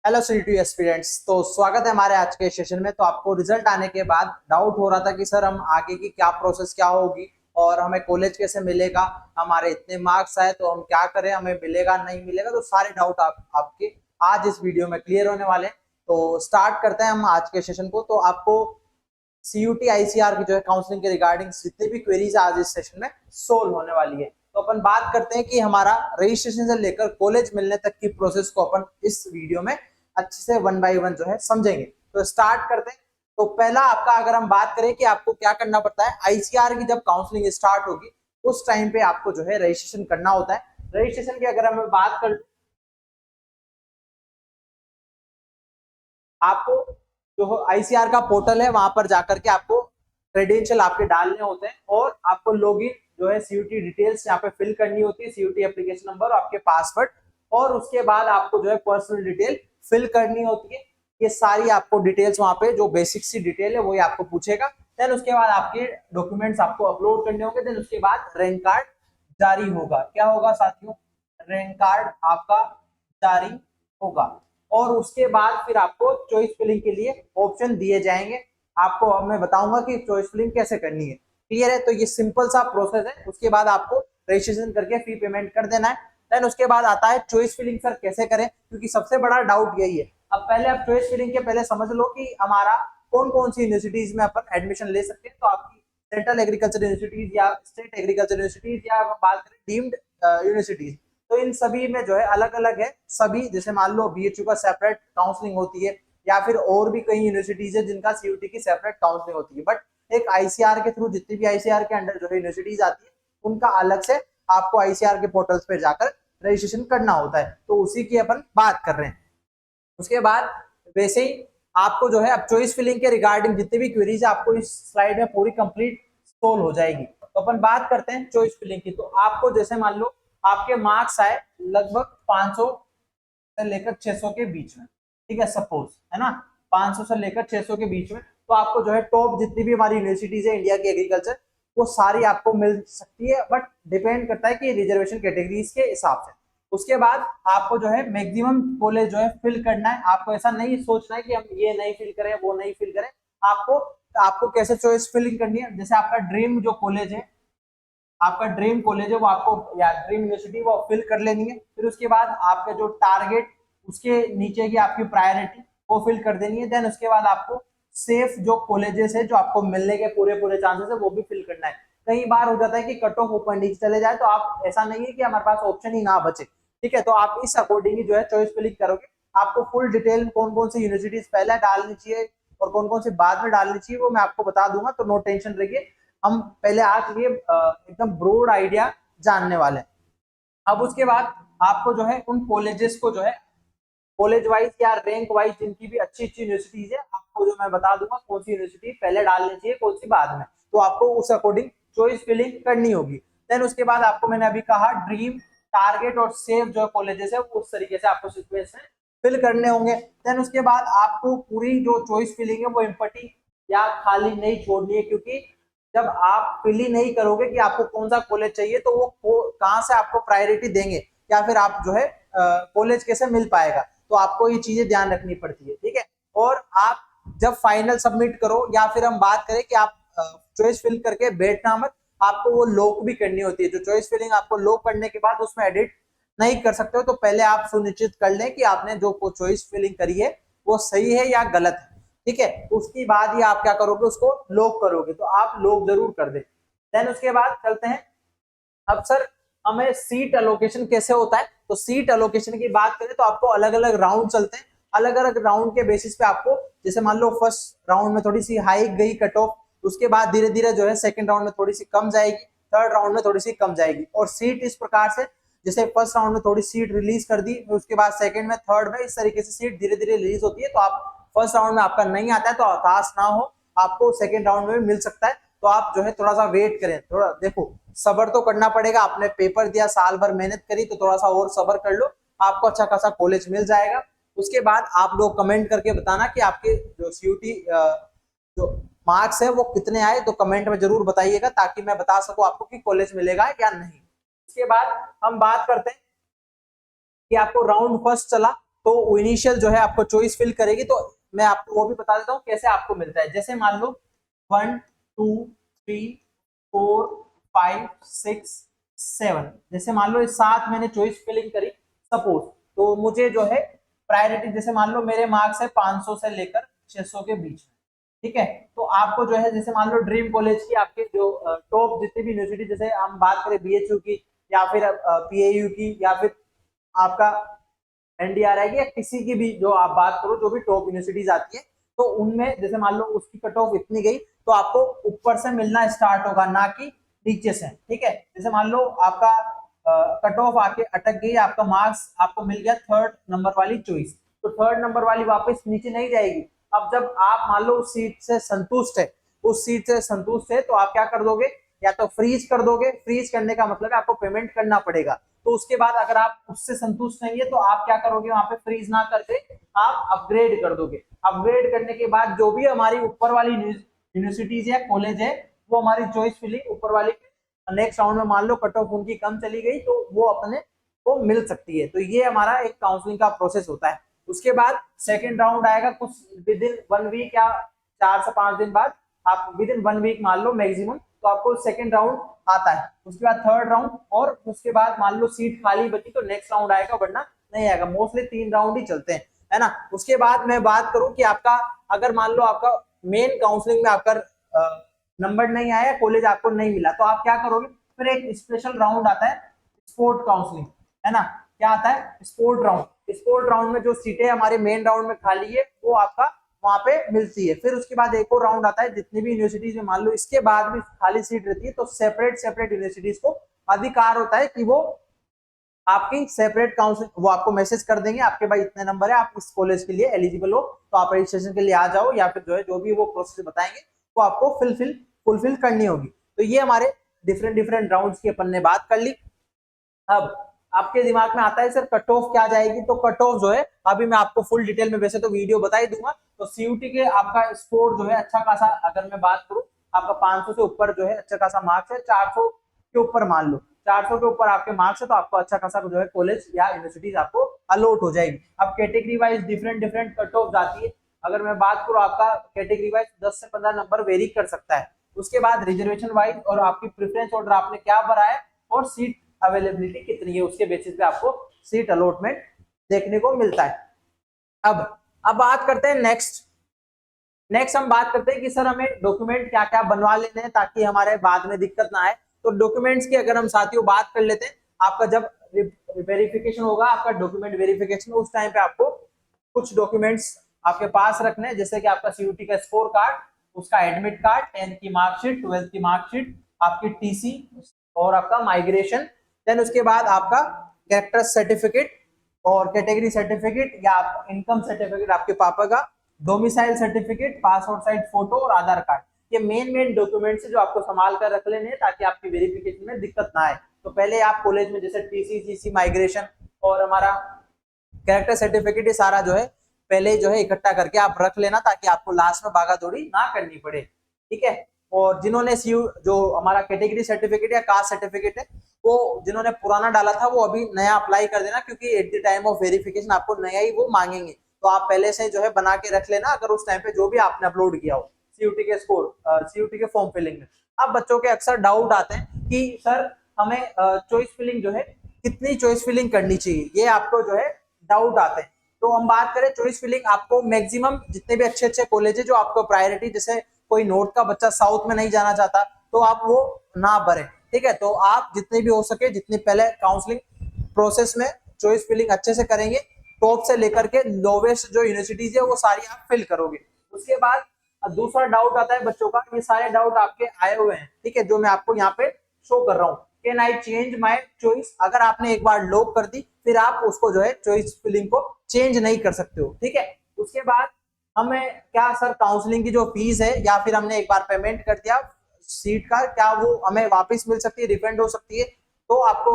Hello सी aspirants. तो स्वागत है हमारे आज के सेशन में। तो आपको रिजल्ट आने के बाद डाउट हो रहा था कि सर हम आगे की क्या प्रोसेस क्या होगी और हमें कॉलेज कैसे मिलेगा, हमारे इतने मार्क्स आए तो हम क्या करें, हमें मिलेगा नहीं मिलेगा। तो सारे डाउट आपके आज इस वीडियो में क्लियर होने वाले हैं। तो स्टार्ट करते हैं हम आज के सेशन को। तो आपको सीयूटी आईसीआर की जो है काउंसलिंग के रिगार्डिंग जितनी भी क्वेरीज आज इस सेशन में सोल्व होने वाली है। तो अपन बात करते हैं कि हमारा रजिस्ट्रेशन से लेकर कॉलेज मिलने तक की प्रोसेस को अपन इस वीडियो में अच्छे से वन बाय वन जो है समझेंगे। तो स्टार्ट करते हैं। तो पहला आपका अगर हम बात करें कि आपको क्या करना पड़ता है, आईसीआर की जब काउंसलिंग स्टार्ट होगी उस टाइम पे आपको जो है रजिस्ट्रेशन करना होता है। रजिस्ट्रेशन की अगर हम बात कर, आपको जो आईसीआर का पोर्टल है वहां पर जाकर के आपको क्रेडेंशियल आपके डालने होते हैं और आपको लॉगिन जो है सीयूटी डिटेल्स यहाँ पे फिल करनी होती है, सीयूटी एप्लीकेशन नंबर, आपके पासवर्ड, और उसके बाद आपको जो है पर्सनल डिटेल फिल करनी होती है। ये सारी आपको डिटेल्स वहां पे जो बेसिक सी डिटेल है वही आपको पूछेगा। देन उसके बाद आपके डॉक्यूमेंट्स आपको अपलोड करने होंगे। देन उसके बाद रैंक कार्ड जारी होगा। क्या होगा साथियों? रैंक कार्ड आपका जारी होगा। और उसके बाद फिर आपको चॉइस फिलिंग के लिए ऑप्शन दिए जाएंगे। आपको अब मैं बताऊंगा कि चॉइस फिलिंग कैसे करनी है। क्लियर है? तो ये सिंपल सा प्रोसेस है। उसके बाद आपको रजिस्ट्रेशन करके फी पेमेंट कर देना है। देन उसके बाद आता है चॉइस फिलिंग। सर कैसे करें, क्योंकि सबसे बड़ा डाउट यही है। अब पहले आप चॉइस फिलिंग के पहले समझ लो कि हमारा कौन कौन सी यूनिवर्सिटीज में अपन एडमिशन ले सकते हैं। तो आपकी सेंट्रल एग्रीकल्चर यूनिवर्सिटीज या स्टेट एग्रीकल्चर यूनिवर्सिटीज या बात करें डीम्ड यूनिवर्सिटीज, तो इन सभी में जो है अलग अलग है सभी। जैसे मान लो बीएचयू का सेपरेट काउंसलिंग होती है या फिर और भी कई यूनिवर्सिटीज है जिनका सीयूटी की सेपरेट काउंसलिंग होती है। बट एक आईसीआर के थ्रू जितनी भी आईसीआर के अंडर जो है यूनिवर्सिटीज आती है उनका अलग से आपको आईसीआर के पोर्टल्स पे जाकर रजिस्ट्रेशन करना होता है। तो उसी की अपन बात कर रहे हैं। उसके बाद वैसे ही आपको जो है अब चॉइस फिलिंग के रिगार्डिंग जितनी भी क्वेरीज है आपको इस स्लाइड में पूरी कंप्लीट सोल्व हो जाएगी। तो अपन बात करते हैं चॉइस फिलिंग की। तो आपको जैसे मान लो आपके मार्क्स आए लगभग 500 से लेकर 600 के बीच में, ठीक है, सपोज है ना, 500 से लेकर 600 के बीच में, तो आपको जो है टॉप जितनी भी हमारी यूनिवर्सिटीज है इंडिया की एग्रीकल्चर, वो सारी आपको मिल सकती है। बट डिपेंड करता है कि रिजर्वेशन कैटेगरीज के हिसाब से। उसके बाद आपको जो है मैक्सिमम कॉलेज जो है फिल करना है। आपको ऐसा नहीं सोचना है कि हम ये नहीं फिल करें वो नहीं फिल करें। आपको आपको कैसे चॉइस फिलिंग करनी है, जैसे आपका ड्रीम जो कॉलेज है, आपका ड्रीम कॉलेज है वो आपको या ड्रीम यूनिवर्सिटी वो फिल कर लेनी है। फिर उसके बाद आपका जो टारगेट उसके नीचे की आपकी प्रायोरिटी वो फिल कर देनी है। देन उसके बाद आपको सेफ जो कॉलेजेस है जो आपको मिलने के पूरे पूरे चांसेस है वो भी फिल करना है। कई बार हो जाता है कि कट ऑफ ऊपर नीचे चले जाए, तो आप ऐसा नहीं है कि हमारे पास ऑप्शन ही ना बचे, ठीक है। तो आप इस अकॉर्डिंग ही जो है चॉइस फिलिंग करोगे। आपको फुल डिटेल कौन कौन सी यूनिवर्सिटीज पहले डालनी चाहिए और कौन कौन सी बाद में डालनी चाहिए वो मैं आपको बता दूंगा। तो नो टेंशन रहिए, हम पहले आज ये एकदम ब्रॉड आइडिया जानने वाले हैं। अब उसके बाद आपको जो है उन कॉलेजेस को जो है कॉलेज वाइज या रैंक वाइज जिनकी भी अच्छी अच्छी यूनिवर्सिटीज है आपको जो मैं बता दूंगा कौन सी यूनिवर्सिटी पहले डालनी चाहिए कौन सी बाद में। तो आपको उस अकॉर्डिंग चॉइस फिलिंग करनी होगी। देन उसके बाद आपको मैंने अभी कहा ड्रीम, टारगेट और सेफ जो कॉलेजेस है उस तरीके से आपको सीक्वेंस में फिल करने होंगे। देन उसके बाद आपको पूरी जो चॉइस फिलिंग है वो एम्प्टी या खाली नहीं छोड़नी है, क्योंकि जब आप फिल ही नहीं करोगे कि आपको कौन सा कॉलेज चाहिए तो वो कहाँ से आपको प्रायोरिटी देंगे या फिर आप जो है कॉलेज कैसे मिल पाएगा। तो आपको ये चीजें ध्यान रखनी पड़ती है, ठीक है। और आप जब फाइनल सबमिट करो या फिर हम बात करें कि आप चॉइस फिल करके बैठना मत, आपको वो लॉक भी करनी होती है। जो चॉइस फिलिंग आपको लॉक करने के बाद उसमें एडिट नहीं कर सकते हो। तो पहले आप सुनिश्चित कर लें कि आपने जो चॉइस फिलिंग करी है वो सही है या गलत है, ठीक है। उसके बाद ही आप क्या करोगे, उसको लॉक करोगे। तो आप लॉक जरूर कर दे। देन उसके बाद चलते हैं। अब सर हमें सीट एलोकेशन कैसे होता है, तो सीट एलोकेशन की बात करें तो आपको अलग अलग राउंड चलते हैं। अलग अलग राउंड के बेसिस पे आपको, जैसे मान लो फर्स्ट राउंड में थोड़ी सी हाई गई कट ऑफ, उसके बाद धीरे धीरे जो है सेकंड राउंड में थोड़ी सी कम जाएगी, थर्ड राउंड में थोड़ी सी कम जाएगी। और सीट इस प्रकार से, जैसे फर्स्ट राउंड में थोड़ी सीट रिलीज कर दी, उसके बाद सेकंड में, थर्ड में, इस तरीके से सीट धीरे धीरे रिलीज होती है। तो आप फर्स्ट राउंड में आपका नहीं आता है तो हताश ना हो, आपको सेकंड राउंड में भी मिल सकता है। तो आप जो है थोड़ा सा वेट करें, थोड़ा देखो सबर तो करना पड़ेगा। आपने पेपर दिया, साल भर मेहनत करी, तो थोड़ा सा और सबर कर लो, आपको अच्छा खासा कॉलेज मिल जाएगा। उसके बाद आप लोग कमेंट करके बताना कि आपके जो सीयूटी जो मार्क्स है वो कितने आए, तो कमेंट में जरूर बताइएगा ताकि मैं बता सकूं आपको कि कॉलेज मिलेगा या नहीं। उसके बाद हम बात करते हैं कि आपको राउंड फर्स्ट चला तो इनिशियल जो है आपको चॉइस फिल करेगी। तो मैं आपको वो भी बता देता हूँ कैसे आपको मिलता है। जैसे मान लो 1 2 3 4 5 6 7, जैसे मान लो इस 7 मैंने चॉइस फिलिंग करी सपोज, तो मुझे जो है प्रायोरिटी, जैसे मान लो मेरे मार्क्स है 500 से लेकर 600 के बीच में, ठीक है। तो आपको जो है जैसे मान लो ड्रीम कॉलेज की आपके जो टॉप जितनी भी यूनिवर्सिटी, जैसे हम बात करें बीएचयू की या फिर पीएयू की या फिर आपका एनडीआरआई की या किसी की भी जो आप बात करो, जो भी टॉप यूनिवर्सिटीज आती है, तो उनमें जैसे मान लो उसकी कट ऑफ इतनी गई तो आपको ऊपर से मिलना स्टार्ट होगा, ना कि नीचे से, ठीक है। जैसे मान लो आपका कट ऑफ आके अटक गई, आपका मार्क्स आपको मिल गया 3rd नंबर वाली चॉइस, तो 3rd नंबर वाली वापस नीचे नहीं जाएगी। अब जब आप मान लो उस सीट से संतुष्ट है, उस सीट से संतुष्ट है, तो आप क्या कर दोगे, या तो फ्रीज कर दोगे। फ्रीज करने का मतलब है आपको पेमेंट करना पड़ेगा। तो उसके बाद अगर आप उससे संतुष्ट नहीं है तो आप क्या करोगे, वहां पे फ्रीज ना करके आप अपग्रेड कर दोगे। अपग्रेड करने के बाद जो भी हमारी ऊपर वाली यूनिवर्सिटीज है, कॉलेज है, वो हमारी चॉइस फिलिंग ऊपर वाली नेक्स्ट राउंड में मान लो कट ऑफ उनकी कम चली गई तो वो अपने को मिल सकती है। तो ये हमारा एक काउंसलिंग का प्रोसेस होता है। उसके बाद सेकेंड राउंड आएगा कुछ विद इन 1 वीक या 4 से 5 दिन बाद, आप विद इन 1 वीक मान लो मैक्सिमम, तो आपको सेकेंड राउंड आता है। उसके बाद थर्ड राउंड, और उसके बाद मान लो सीट खाली बची तो नेक्स्ट राउंड आएगा, वरना नहीं आएगा। मोस्टली 3 राउंड ही चलते हैं, है ना। उसके बाद मैं बात करूं कि आपका अगर मान लो आपका मेन काउंसलिंग में आपका नंबर नहीं आया, कॉलेज आपको नहीं मिला, तो आप क्या करोगे, फिर एक स्पेशल राउंड आता है स्पोर्ट काउंसलिंग, है ना। क्या आता है, स्पोर्ट राउंड। स्पोर्ट राउंड में जो सीटें हमारे मेन राउंड में खाली है वो आपका वहां पे मिलती है। फिर उसके बाद एक और राउंड आता है, जितनी भी यूनिवर्सिटीज में मान लो इसके बाद भी खाली सीट रहती है, तो सेपरेट यूनिवर्सिटीज को अधिकार होता है कि वो आपकी सेपरेट काउंसिल, वो आपको मैसेज कर देंगे, आपके भाई इतने नंबर है, आप इस कॉलेज के लिए एलिजिबल हो, तो आप रजिस्ट्रेशन के लिए आ जाओ, या फिर जो है जो भी वो प्रोसेस बताएंगे वो आपको फुलफिल करनी होगी। तो ये हमारे डिफरेंट राउंड्स की अपन ने बात कर ली। अब आपके दिमाग में आता है सर कट ऑफ क्या जाएगी, तो कट ऑफ जो है अभी मैं आपको फुल डिटेल में वैसे तो वीडियो बता ही दूंगा। तो सीयूटी के आपका स्कोर जो है अच्छा खासा, अगर मैं बात करूं आपका 500 से ऊपर जो है अच्छा खासा मार्क्स है, 400 के ऊपर मान लो, 400 के ऊपर आपके मार्क्स है, तो आपको अच्छा खासा जो है कॉलेज या यूनिवर्सिटीज आपको अलॉट हो जाएगी। अब category wise different cut off जाती है। अगर मैं बात करूं आपका कैटेगरी वाइज 10 से 15 नंबर वेरी कर सकता है। उसके बाद रिजर्वेशन वाइज और आपकी प्रेफरेंस ऑर्डर आपने क्या भरा है और सीट अवेलेबिलिटी कितनी है, उसके बेसिस पे आपको सीट अलॉटमेंट देखने को मिलता है। अब बात करते हैं नेक्स्ट हम बात करते हैं कि सर हमें डॉक्यूमेंट क्या क्या बनवा लेने हैं ताकि हमारे बाद में दिक्कत ना आए। तो डॉक्यूमेंट्स की अगर हम साथियों बात कर लेते हैं, आपका जब वेरिफिकेशन होगा, आपका डॉक्यूमेंट वेरिफिकेशन, उस टाइम पे आपको कुछ डॉक्यूमेंट्स आपके पास रखने हैं, जैसे कि आपका सीयूटी का स्कोर कार्ड, उसका एडमिट कार्ड, 10th की मार्कशीट, 12th की मार्कशीट, आपकी टीसी और आपका माइग्रेशन। देन उसके बाद आपका कैरेक्टर सर्टिफिकेट और कैटेगरी सर्टिफिकेट या इनकम सर्टिफिकेट आपके पापा का, domicile certificate, passport size photo और आधार कार्ड। ये मेन डॉक्यूमेंट्स है जो आपको संभाल कर रख लेने हैं ताकि आपकी वेरिफिकेशन में दिक्कत ना आए। तो पहले आप कॉलेज में जैसे टीसी, जीसी, माइग्रेशन और हमारा कैरेक्टर सर्टिफिकेट, ये सारा जो है पहले जो है इकट्ठा करके आप रख लेना ताकि आपको लास्ट में भागा दौड़ी ना करनी पड़े, ठीक है। और जिन्होंने जो हमारा कैटेगरी सर्टिफिकेट या कास्ट सर्टिफिकेट है, वो जिन्होंने पुराना डाला था वो अभी नया अप्लाई कर देना, क्योंकि at the time of verification आपको नया ही वो मांगेंगे। तो आप पहले से जो है बना के रख लेना, अगर उस टाइम पे जो भी आपने अपलोड किया हो सीयूटी के स्कोर, सीयूटी के फॉर्म फिलिंग में। अब बच्चों के अक्सर डाउट आते हैं कि सर हमें चॉइस फिलिंग जो है कितनी चॉइस फिलिंग करनी चाहिए, ये आपको जो है डाउट आते हैं। तो हम बात करें चॉइस फिलिंग, आपको मैक्सिमम जितने भी अच्छे कोलेज है जो आपको प्रायोरिटी, जैसे कोई नॉर्थ का बच्चा साउथ में नहीं जाना चाहता तो आप वो ना भरें, ठीक है। तो आप जितने भी हो सके, जितने पहले काउंसलिंग प्रोसेस में चॉइस फिलिंग अच्छे से करेंगे, टॉप से लेकर के लोवेस्ट जो यूनिवर्सिटीज है वो सारी आप फिल करोगे। उसके बाद दूसरा डाउट आता है बच्चों का, ये सारे डाउट आपके आए हुए हैं, ठीक है, जो मैं आपको यहाँ पे शो कर रहा हूँ। Can I change my choice, अगर आपने एक बार लॉक कर दी फिर आप उसको जो है चॉइस फिलिंग को चेंज नहीं कर सकते हो, ठीक है। उसके बाद हमें क्या सर काउंसलिंग की जो फीस है, या फिर हमने एक बार पेमेंट कर दिया सीट का, क्या वो हमें वापस मिल सकती है, रिफंड हो सकती है? तो आपको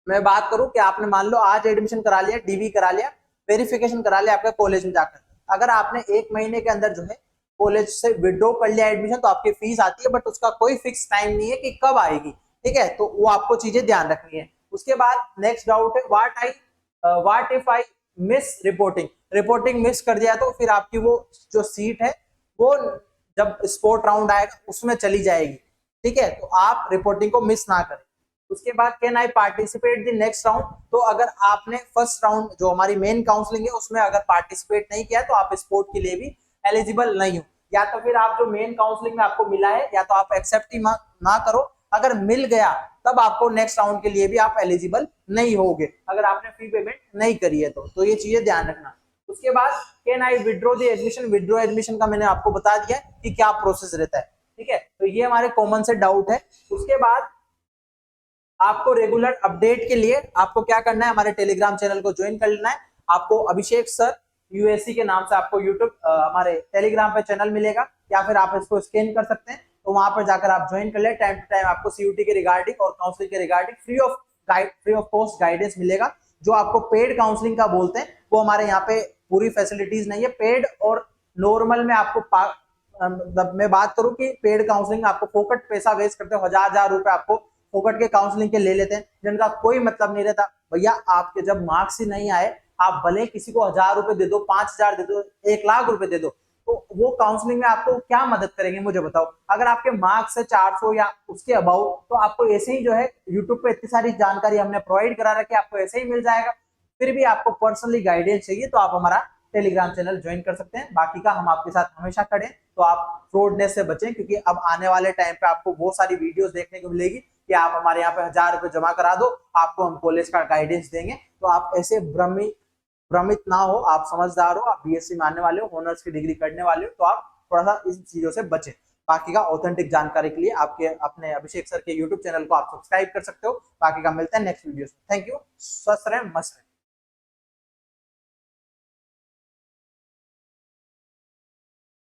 मैं बात करूं कि आपने मान लो आज एडमिशन करा लिया, डीवी करा लिया, वेरिफिकेशन करा लिया आपके कॉलेज में जाकर, अगर आपने 1 महीने के अंदर जो है कॉलेज से विड्रॉ कर लिया एडमिशन, तो आपकी फीस आती है, बट उसका कोई फिक्स टाइम नहीं है कि कब आएगी, ठीक है। तो वो आपको चीजें ध्यान रखनी है। उसके बाद नेक्स्ट डाउट है what if I miss reporting, reporting miss कर दिया तो फिर आपकी वो जो सीट है वो जब स्पोर्ट राउंड आएगा उसमें चली जाएगी, ठीक है। तो आप रिपोर्टिंग को मिस ना करें। उसके बाद can I participate the next round, तो अगर आपने फर्स्ट राउंड जो हमारी मेन काउंसलिंग है उसमें अगर पार्टिसिपेट नहीं किया तो आप स्पोर्ट के लिए भी एलिजिबल नहीं हो, या तो फिर आप जो मेन काउंसलिंग में आपको मिला है या तो आप एक्सेप्ट ही ना करो, अगर मिल गया तब आपको नेक्स्ट राउंड के लिए भी आप एलिजिबल नहीं होगे अगर आपने फी पेमेंट नहीं करी है तो ये चीजें ध्यान रखना। उसके बाद can I withdraw the admission, withdraw admission का मैंने आपको बता दिया कि क्या प्रोसेस रहता है, ठीक है। तो ये हमारे कॉमन से डाउट है। उसके बाद आपको रेगुलर अपडेट के लिए आपको क्या करना है, हमारे टेलीग्राम चैनल को ज्वाइन कर लेना है। आपको अभिषेक सर यूएससी के नाम से आपको यूट्यूब हमारे टेलीग्राम पे चैनल मिलेगा, या फिर आप इसको स्कैन कर सकते हैं, तो वहां पर जाकर आप ज्वाइन कर ले। टाइम टू टाइम आपको सीयूटी के रिगार्डिंग और काउंसलिंग के regarding free of cost guidance मिलेगा। जो आपको पेड काउंसलिंग का बोलते हैं वो हमारे यहाँ पे पूरी फैसिलिटीज नहीं है। पेड और नॉर्मल में आपको मैं बात करूं कि पेड काउंसलिंग आपको फोकट पैसा वेस्ट करते हो, हजार रुपए आपको फोकट के काउंसलिंग के ले लेते हैं जिनका कोई मतलब नहीं रहता। भैया आपके जब मार्क्स ही नहीं आए, आप भले किसी को 1000 रुपए दे दो, 5000 दे दो, 1 लाख रुपए दे दो, तो वो काउंसलिंग में आपको क्या मदद करेंगे मुझे बताओ। अगर आपके मार्क्स है 400 या उसके अबाउ, तो आपको ऐसे ही जो है यूट्यूब पे इतनी सारी जानकारी हमने प्रोवाइड करा रखी है, आपको ऐसे ही मिल जाएगा। फिर भी आपको पर्सनली गाइडेंस चाहिए तो आप हमारा टेलीग्राम चैनल ज्वाइन कर सकते हैं। बाकी का हम आपके साथ हमेशा खड़े हैं, तो आप फ्रॉडनेस से बचें, क्योंकि अब आने वाले टाइम पे आपको बहुत सारी वीडियोस देखने को मिलेगी कि आप हमारे यहाँ पे 1000 रुपए जमा करा दो, आपको हम कॉलेज का गाइडेंस देंगे। तो आप ऐसे भ्रमित ना हो, आप समझदार हो, आप बीएससी में आने वाले हो, ऑनर्स की डिग्री करने वाले हो, तो आप थोड़ा सा इन चीजों से बचें। बाकी का ऑथेंटिक जानकारी के लिए आपके अपने अभिषेक सर के यूट्यूब चैनल को आप सब्सक्राइब कर सकते हो। बाकी का मिलते हैं नेक्स्ट वीडियो में। Thank you. स्वस्थ रहें, मस्त रहें।